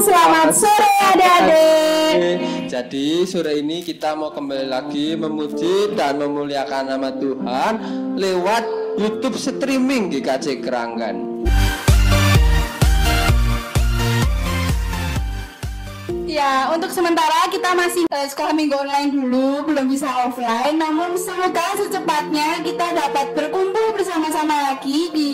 Selamat sore adik-adik. Jadi sore ini kita mau kembali lagi memuji dan memuliakan nama Tuhan lewat YouTube streaming GKJ Keranggan. Ya, untuk sementara kita masih sekolah minggu online dulu, belum bisa offline. Namun semoga secepatnya kita dapat berkumpul bersama-sama lagi di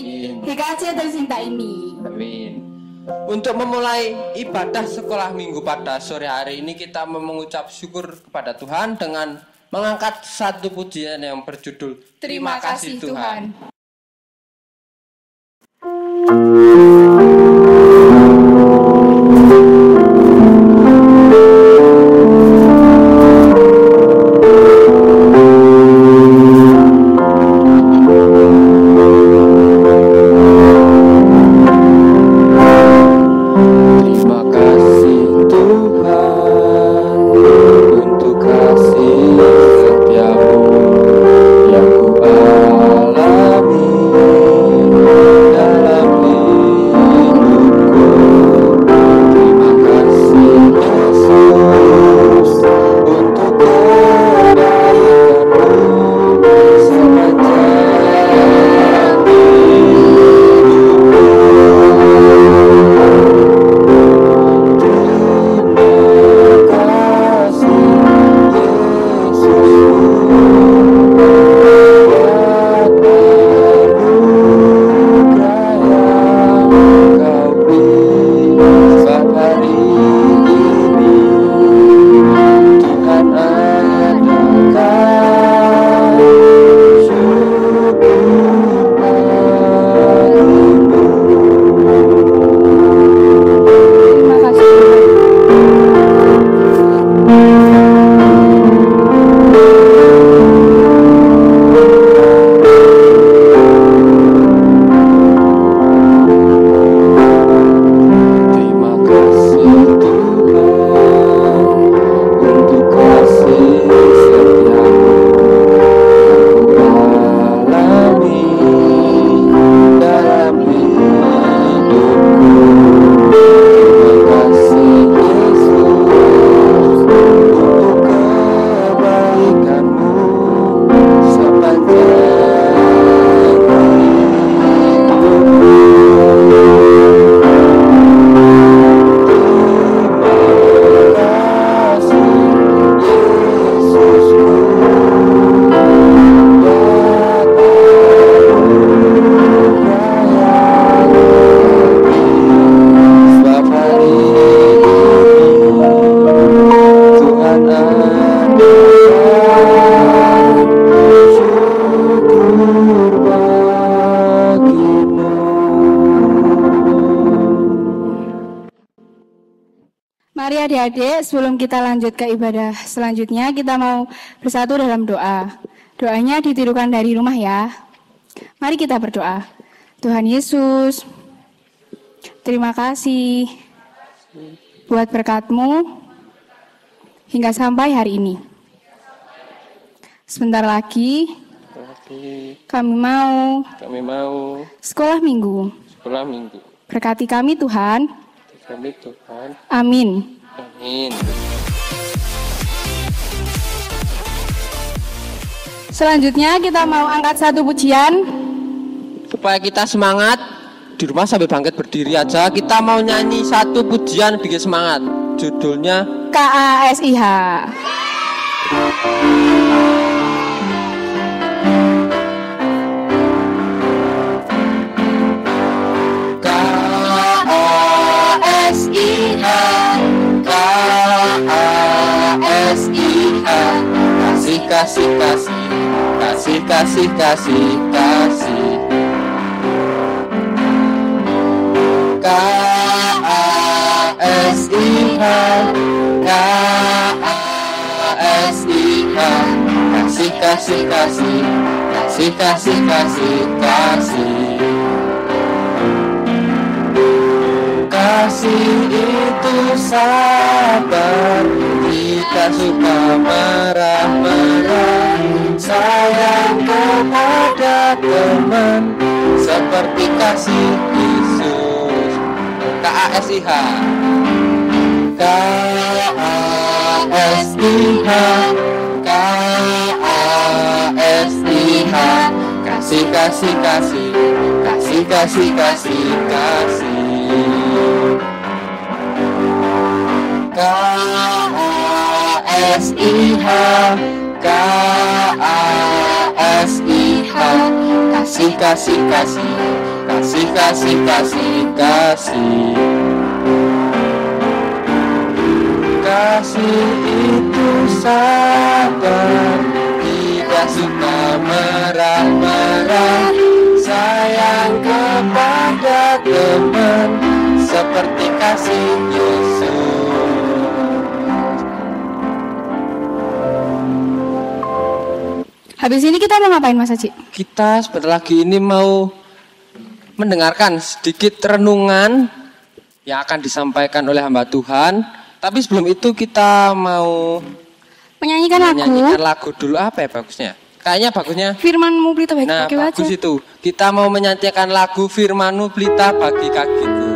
GKJ tercinta ini. Amin. Untuk memulai ibadah sekolah minggu pada sore hari ini, kita mengucap syukur kepada Tuhan dengan mengangkat satu pujian yang berjudul Terima kasih Tuhan. Mari adik-adik, sebelum kita lanjut ke ibadah selanjutnya, kita mau bersatu dalam doa. Doanya ditirukan dari rumah ya. Mari kita berdoa. Tuhan Yesus, terima kasih buat berkat-Mu hingga sampai hari ini. Sebentar lagi kami mau sekolah minggu. Berkati kami Tuhan. Amin. Amin. Selanjutnya kita mau angkat satu pujian. Supaya kita semangat di rumah sambil bangkit berdiri aja. Kita mau nyanyi satu pujian bikin semangat. Judulnya KASIH. Kasih, kasih, kasih, kasih, kasih. KASIH, KASIH. Kasih, kasih, kasih, kasih, kasih, kasih, kasih. Kasih itu sabar, jika suka marah-marah. Sayang kepada teman, seperti kasih Yesus. KASIH. K-A-S-I-H, K-A-S-I-H, kasih, kasih, kasih, kasih, kasih, kasih, kasih. K-A-S-I-H, K-A-S-I-H, kasih, kasih, kasih, kasih, kasih, kasih, kasih. Kasih itu sabar, tidak suka marah-marah, sayang kepada teman seperti kasih Yesus. Habis ini kita mau ngapain Mas Haji? Kita sebentar lagi ini mau mendengarkan sedikit renungan yang akan disampaikan oleh hamba Tuhan. Tapi sebelum itu kita mau menyanyikan lagu dulu. Apa ya bagusnya? Kayaknya bagusnya Firman-Mu pelita bagi nah, kakiku. Bagus itu. Kita mau menyanyikan lagu Firman-Mu pelita bagi kakiku.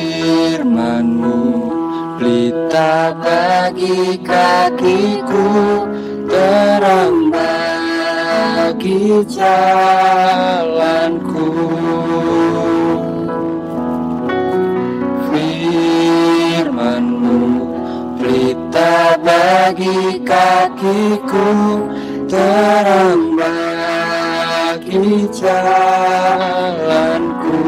Firman-Mu pelita bagi kakiku, terang bagi jalanku. Firman-Mu pelita bagi kakiku, terang bagi jalanku.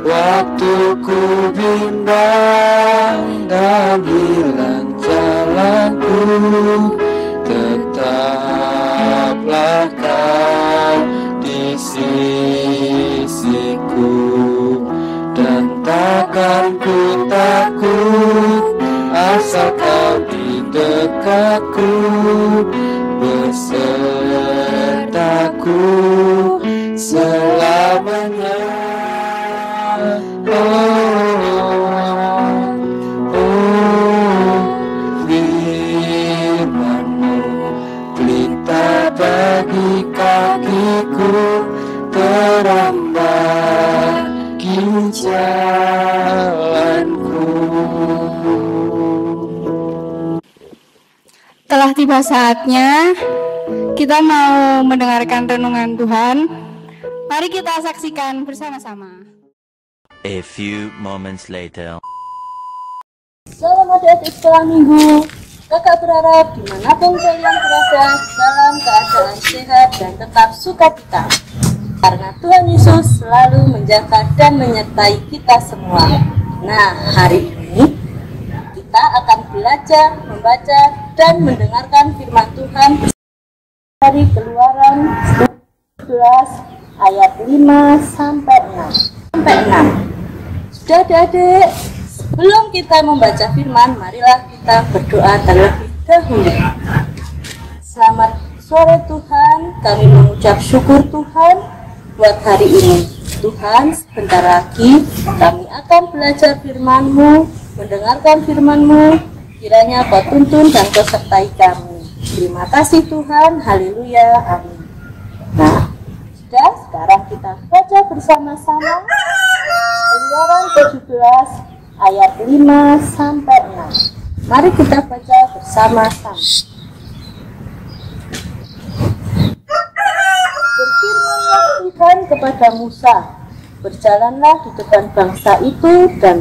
Waktu ku bimbang dan hilang jalanku, tetaplah Kau di sisiku, dan takkan ku takut asal Kau di dekatku, besertaku selamanya. Firman-Mu pelita bagi kakiku, terang bagi jalanku. Telah tiba saatnya kita mau mendengarkan renungan Tuhan. Mari kita saksikan bersama-sama. A few moments later. Salam adik-adik sekolah minggu. Kakak berharap dimanapun kalian berada dalam keadaan sehat dan tetap sukacita, karena Tuhan Yesus selalu menjaga dan menyertai kita semua. Nah, hari ini kita akan belajar, membaca, dan mendengarkan firman Tuhan dari Keluaran 11 ayat 5 sampai 6. Sudah adik-adik, sebelum kita membaca firman, marilah kita berdoa terlebih dahulu. Selamat sore Tuhan, kami mengucap syukur Tuhan buat hari ini. Tuhan, sebentar lagi kami akan belajar firman-Mu, mendengarkan firman-Mu. Kiranya Kau tuntun dan Kau sertai kami. Terima kasih Tuhan, haleluya, amin. Nah, sudah, sekarang kita baca bersama-sama Keluaran 17 ayat 5 sampai 6. Mari kita baca bersama-sama. Berfirmanlah Tuhan kepada Musa, berjalanlah di depan bangsa itu dan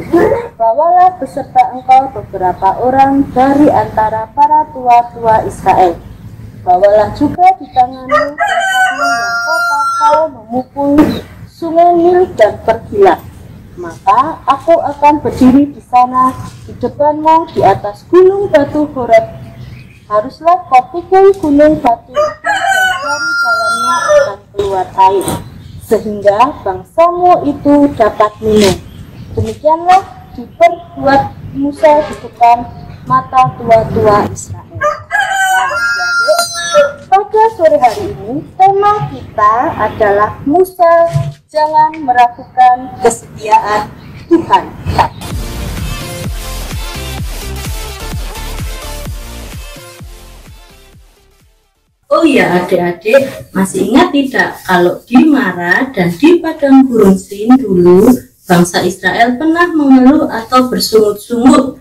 bawalah beserta engkau beberapa orang dari antara para tua-tua Israel. Bawalah juga di tanganmu tongkatmu yang kau pakai memukul sungai Nil dan pergilah. Maka aku akan berdiri di sana di depanmu di atas gunung batu Horeb. Haruslah kau pukul gunung batu itu dan dari dalamnya akan keluar air, sehingga bangsamu itu dapat minum. Demikianlah diperbuat Musa di depan mata tua-tua Israel. Pada sore hari ini, tema kita adalah Musa jangan meragukan kesetiaan Tuhan. Oh ya adik-adik, masih ingat tidak kalau di Mara dan di padang gurun Sin dulu bangsa Israel pernah mengeluh atau bersungut-sungut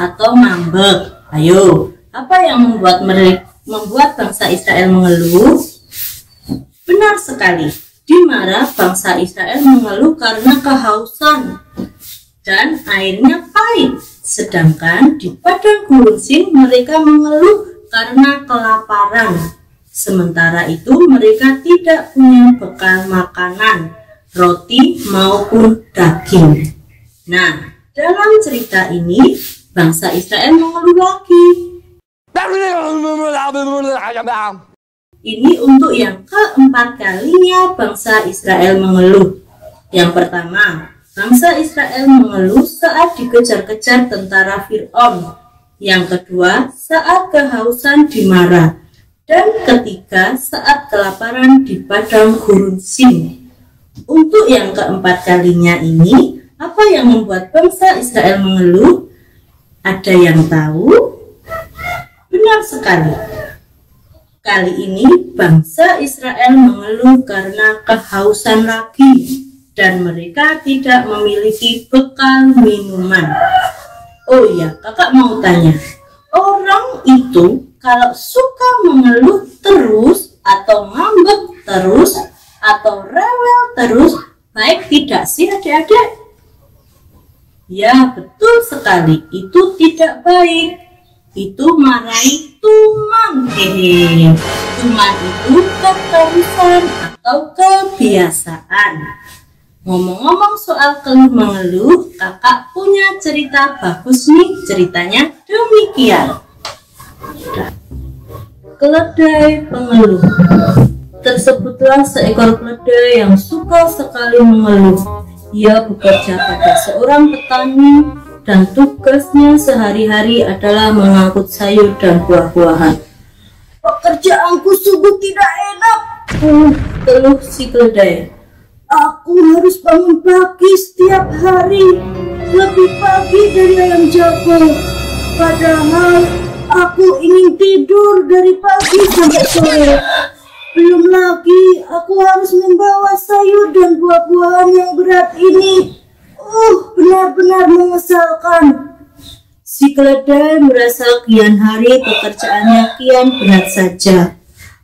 atau ngambek? Ayo, apa yang membuat bangsa Israel mengeluh? Benar sekali, di Mara bangsa Israel mengeluh karena kehausan dan airnya pahit. Sedangkan di padang gurun Sin mereka mengeluh karena kelaparan. Sementara itu mereka tidak punya bekal makanan, roti maupun daging. Nah, dalam cerita ini bangsa Israel mengeluh lagi. Ini untuk yang keempat kalinya bangsa Israel mengeluh. Yang pertama, bangsa Israel mengeluh saat dikejar-kejar tentara Fir'aun. Yang kedua, saat kehausan di Mara. Dan ketiga, saat kelaparan di padang gurun Sin. Untuk yang keempat kalinya ini, apa yang membuat bangsa Israel mengeluh? Ada yang tahu? Benar sekali. Kali ini bangsa Israel mengeluh karena kehausan lagi. Dan mereka tidak memiliki bekal minuman. Oh iya, kakak mau tanya, orang itu kalau suka mengeluh terus atau ngambek terus atau rewel terus, baik tidak sih adik-adik? Ya, betul sekali, itu tidak baik. Itu marahi tuman. Tuman itu keterusan atau kebiasaan. Ngomong-ngomong soal keluh mengeluh, kakak punya cerita bagus nih. Ceritanya demikian. Keledai pengeluh. Tersebutlah seekor keledai yang suka sekali mengeluh. Ia bekerja pada seorang petani dan tugasnya sehari-hari adalah mengangkut sayur dan buah-buahan. Pekerjaanku sungguh tidak enak, keluh si keledai. Aku harus bangun pagi setiap hari, lebih pagi dari ayam jago. Padahal aku ingin tidur dari pagi sampai sore. Belum lagi aku harus membawa sayur dan buah-buahan yang berat ini. Benar-benar mengesalkan. Si keledai merasa kian hari pekerjaannya kian berat saja.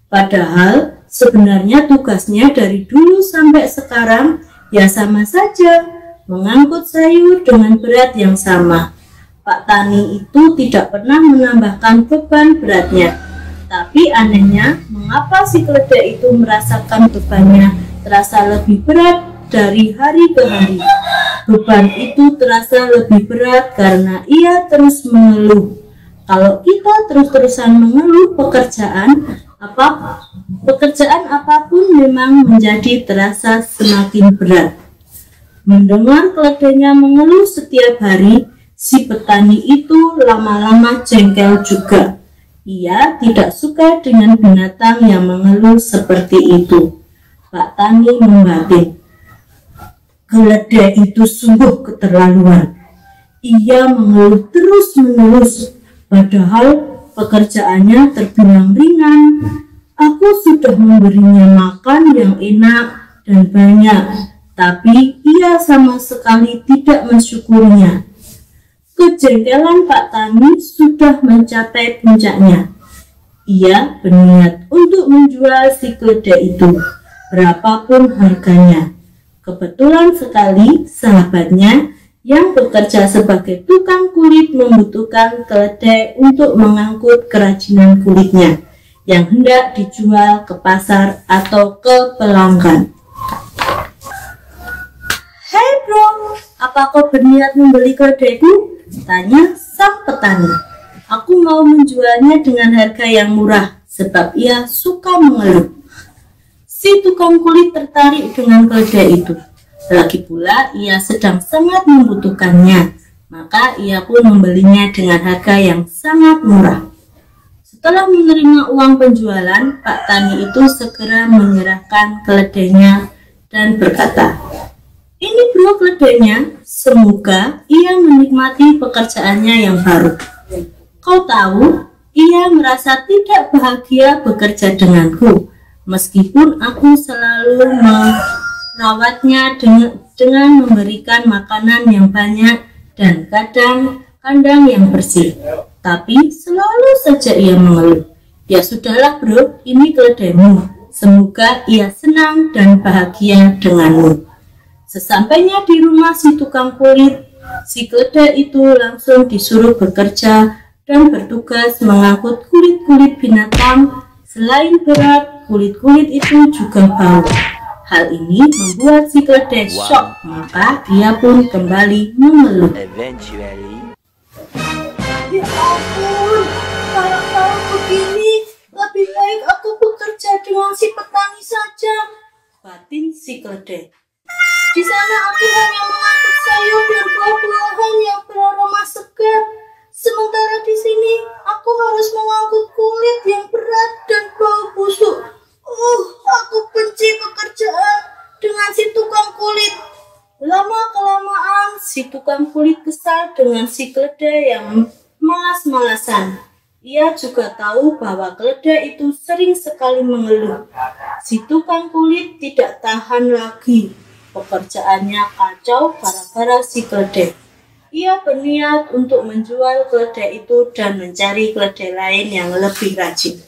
Padahal sebenarnya tugasnya dari dulu sampai sekarang ya sama saja, mengangkut sayur dengan berat yang sama. Pak Tani itu tidak pernah menambahkan beban beratnya. Tapi anehnya, mengapa si keledai itu merasakan bebannya terasa lebih berat dari hari ke hari? Beban itu terasa lebih berat karena ia terus mengeluh. Kalau kita terus-terusan mengeluh pekerjaan apapun memang menjadi terasa semakin berat. Mendengar keledainya mengeluh setiap hari, si petani itu lama-lama jengkel juga. Ia tidak suka dengan binatang yang mengeluh seperti itu. Pak Tani membatin, keledai itu sungguh keterlaluan. Ia mengeluh terus-menerus, padahal pekerjaannya terbilang ringan. Aku sudah memberinya makan yang enak dan banyak, tapi ia sama sekali tidak mensyukurinya. Kejengkelan Pak Tani sudah mencapai puncaknya. Ia berniat untuk menjual si keledai itu, berapapun harganya. Kebetulan sekali sahabatnya yang bekerja sebagai tukang kulit membutuhkan keledai untuk mengangkut kerajinan kulitnya yang hendak dijual ke pasar atau ke pelanggan. Hei bro, apa kau berniat membeli keledaiku? Tanya sang petani. Aku mau menjualnya dengan harga yang murah sebab ia suka mengeluh. Si tukang kulit tertarik dengan keledai itu. Lagi pula ia sedang sangat membutuhkannya, maka ia pun membelinya dengan harga yang sangat murah. Setelah menerima uang penjualan, Pak Tani itu segera menyerahkan keledainya dan berkata, "Ini bro keledainya, semoga ia menikmati pekerjaannya yang baru." Kau tahu, ia merasa tidak bahagia bekerja denganku, meskipun aku selalu merawatnya dengan memberikan makanan yang banyak dan kandang yang bersih. Tapi selalu saja ia mengeluh. Ya sudahlah bro, ini keledaimu. Semoga ia senang dan bahagia denganmu. Sesampainya di rumah si tukang kulit, si keledai itu langsung disuruh bekerja dan bertugas mengangkut kulit-kulit binatang. Selain berat, kulit-kulit itu juga bau. Hal ini membuat si keledai shock, maka dia pun kembali mengeluh. Eventually. Ya ampun, kalau begini, lebih baik aku bekerja dengan si petani saja, batin si keledai. Di sana aku hanya mengangkut sayur dan buah-buahan yang beraroma segar. Sementara di sini aku harus mengangkut kulit yang berat dan bau busuk. Aku benci pekerjaan dengan si tukang kulit. Lama-kelamaan si tukang kulit kesal dengan si keledai yang malas-malasan. Ia juga tahu bahwa keledai itu sering sekali mengeluh. Si tukang kulit tidak tahan lagi. Pekerjaannya kacau gara-gara si keledai. Ia berniat untuk menjual keledai itu dan mencari keledai lain yang lebih rajin.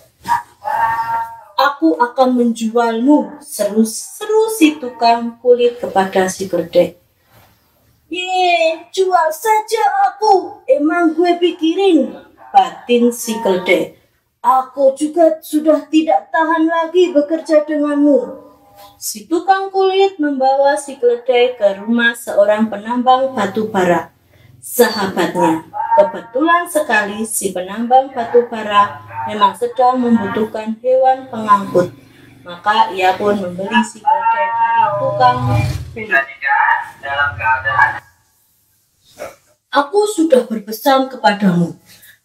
Aku akan menjualmu, seru si tukang kulit kepada si keledai. Ye, jual saja aku, emang gue pikirin, batin si keledai. Aku juga sudah tidak tahan lagi bekerja denganmu. Si tukang kulit membawa si keledai ke rumah seorang penambang batu bara, sahabatnya. Kebetulan sekali si penambang batu bara memang sedang membutuhkan hewan pengangkut. Maka ia pun membeli si keledai dari tukang kulit. Aku sudah berpesan kepadamu,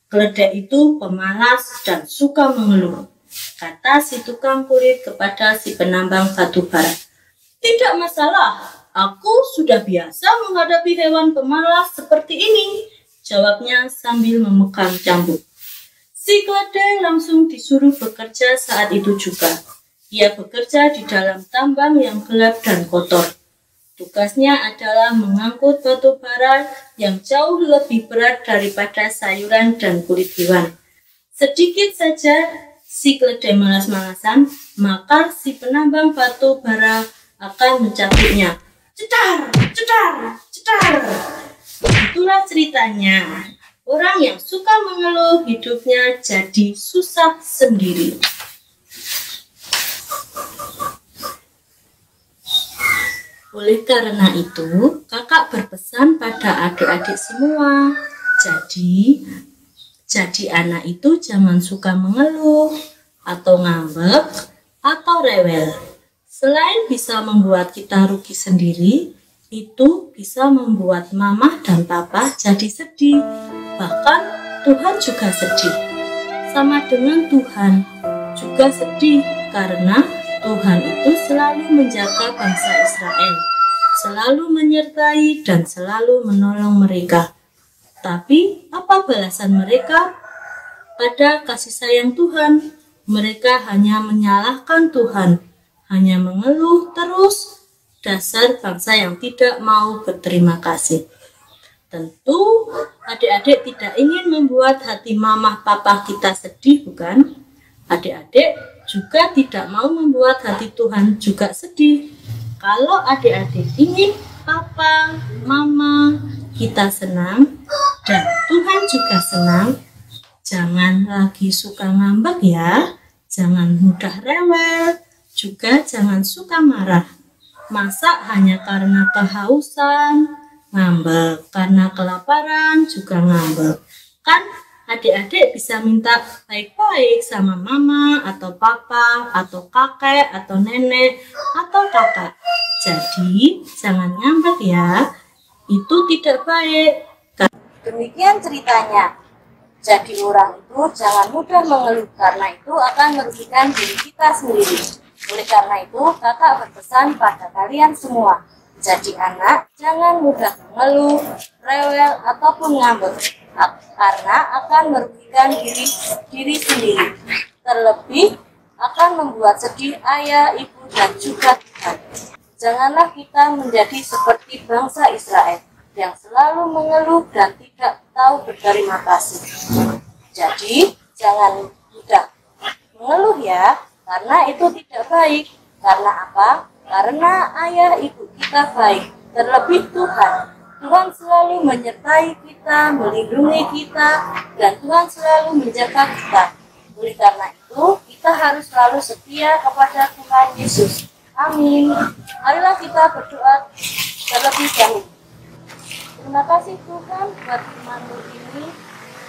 keledai itu pemalas dan suka mengeluh, kata si tukang kulit kepada si penambang batu bara. Tidak masalah, aku sudah biasa menghadapi hewan pemalas seperti ini, jawabnya sambil memegang cambuk. Si keledai langsung disuruh bekerja saat itu juga. Ia bekerja di dalam tambang yang gelap dan kotor. Tugasnya adalah mengangkut batu bara yang jauh lebih berat daripada sayuran dan kulit hewan. Sedikit saja si keledai malas-malasan, maka si penambang batu bara akan mencabutnya. Cetar, cetar, cetar. Itulah ceritanya. Orang yang suka mengeluh hidupnya jadi susah sendiri. Oleh karena itu, kakak berpesan pada adik-adik semua. Jadi anak itu jangan suka mengeluh, atau ngambek, atau rewel. Selain bisa membuat kita rugi sendiri, itu bisa membuat mama dan papa jadi sedih. Bahkan Tuhan juga sedih. Sama dengan Tuhan juga sedih karena Tuhan itu selalu menjaga bangsa Israel, selalu menyertai dan selalu menolong mereka. Tapi apa balasan mereka pada kasih sayang Tuhan? Mereka hanya menyalahkan Tuhan, hanya mengeluh terus. Dasar bangsa yang tidak mau berterima kasih. Tentu adik-adik tidak ingin membuat hati mama papa kita sedih, bukan? Adik-adik juga tidak mau membuat hati Tuhan juga sedih. Kalau adik-adik ingin papa, mama kita senang dan Tuhan juga senang, jangan lagi suka ngambek ya, jangan mudah rewel, juga jangan suka marah. Masa hanya karena kehausan, ngambek, karena kelaparan juga ngambek. Kan adik-adik bisa minta baik-baik sama mama atau papa atau kakek atau nenek atau kakak. Jadi jangan ngambek ya, itu tidak baik. Demikian ceritanya. Jadi orang itu jangan mudah mengeluh karena itu akan merugikan diri kita sendiri. Oleh karena itu, kakak berpesan pada kalian semua, Jadi anak, jangan mudah mengeluh, rewel, ataupun ngambek, karena akan merugikan diri sendiri. Terlebih, akan membuat sedih ayah, ibu, dan juga Tuhan. Janganlah kita menjadi seperti bangsa Israel yang selalu mengeluh dan tidak tahu berterima kasih. Jadi, jangan mudah mengeluh ya, karena itu tidak baik. Karena apa? Karena ayah ibu kita baik, terlebih Tuhan. Tuhan selalu menyertai kita, melindungi kita, dan Tuhan selalu menjaga kita. Oleh karena itu, kita harus selalu setia kepada Tuhan Yesus. Amin. Marilah kita berdoa terlebih dahulu. Terima kasih Tuhan buat firman-Mu ini.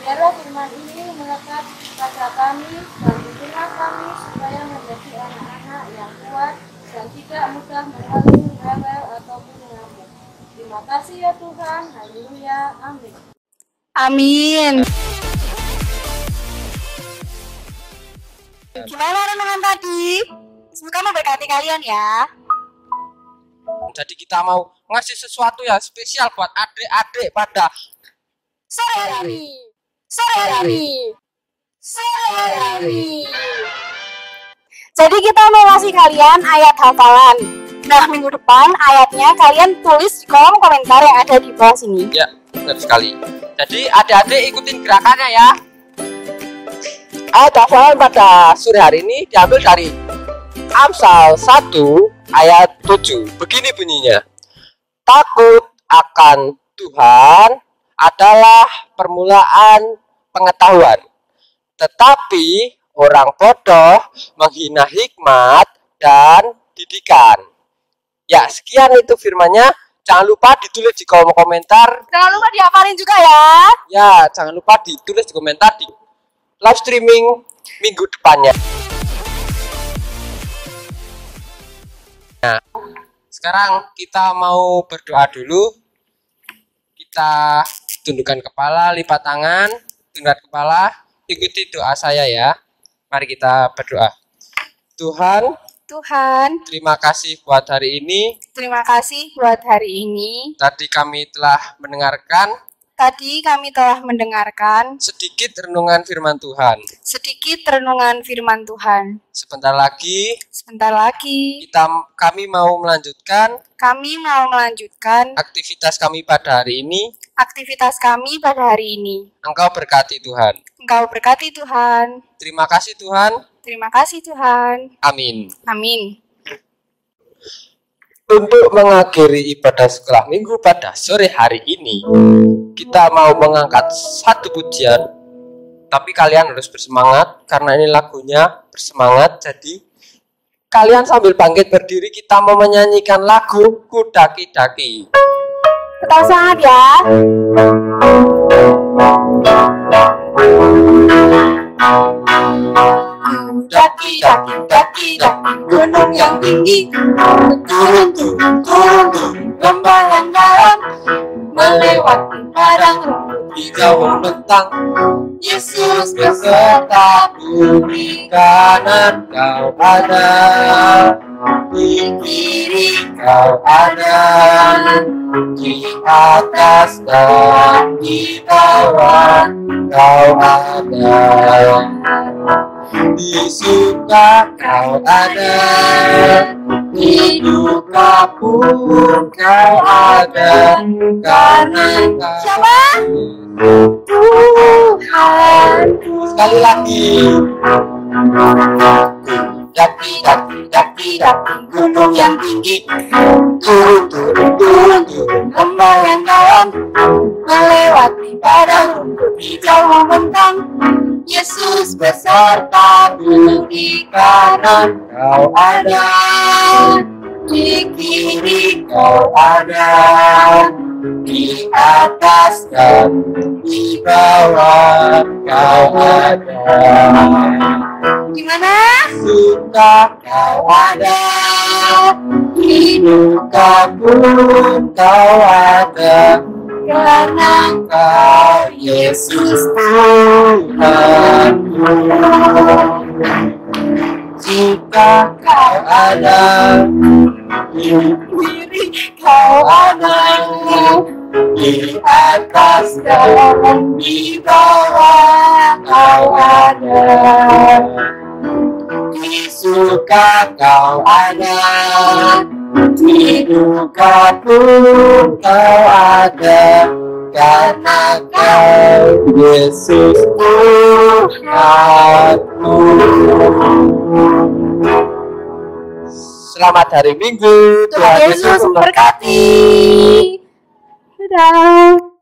Biarlah firman ini melekat pada kami dan bimbinglah kami supaya menjadi anak-anak yang kuat dan tidak mudah mengeluh, rewel, ataupun ngamuk. Terima kasih ya Tuhan. Haleluya. Amin. Amin. Gimana renungan tadi? Semoga memberkati kalian ya. Jadi kita mau ngasih sesuatu yang spesial buat adik-adik pada Sore hari. Jadi kita mau ngasih kalian ayat hafalan. Nah, minggu depan ayatnya kalian tulis di kolom komentar yang ada di bawah sini. Ya, benar sekali. Jadi adik-adik ikutin gerakannya ya. Ayat hafalan pada sore hari ini diambil dari Amsal 1 ayat 7. Begini bunyinya. Takut akan Tuhan adalah permulaan pengetahuan. Tetapi orang bodoh menghina hikmat dan didikan. Ya, sekian itu firmannya. Jangan lupa ditulis di kolom komentar. Jangan lupa dihafalin juga ya. Ya, jangan lupa ditulis di komentar di live streaming minggu depannya. Nah, sekarang kita mau berdoa dulu. Kita tundukkan kepala, lipat tangan, tundukkan kepala, ikuti doa saya ya. Mari kita berdoa. Tuhan, terima kasih buat hari ini. Terima kasih buat hari ini. Tadi kami telah mendengarkan sedikit renungan firman Tuhan. Sebentar lagi kami mau melanjutkan aktivitas kami pada hari ini. Engkau berkati Tuhan. Terima kasih Tuhan. Amin. Untuk mengakhiri ibadah sekolah minggu pada sore hari ini, kita mau mengangkat satu pujian. Tapi kalian harus bersemangat karena ini lagunya bersemangat. Jadi kalian sambil bangkit berdiri, kita mau menyanyikan lagu Ku Daki-Daki. Tetap semangat ya. Daki gunung yang tinggi, turun lembah yang dalam, melewati padang rumput Hijau membentang, Yesus besertaku di kanan kau ada, di kiri kau ada, di atas dan di bawah kau ada, di suka kau ada, di duka pun kau ada, karena kau Siapa? Tuhan. Sekali lagi. Daki gunung yang tinggi, turun lembah yang dalam, melewati padang rumput hijau membentang, Yesus besertaku di kanan kau ada, di kiri kau ada, di atas dan di bawah kau ada. Gimana? Suka kau ada, di duka pun kau ada, karena kau Yesus Tuhanku. Suka kau ada, di kiri kau ada. Di atas dan di bawah kau ada. Di suka kau ada, di duka pun kau ada, karena kau Yesus Tuhanku. Selamat hari Minggu. Tuhan Yesus memberkati. Dadah.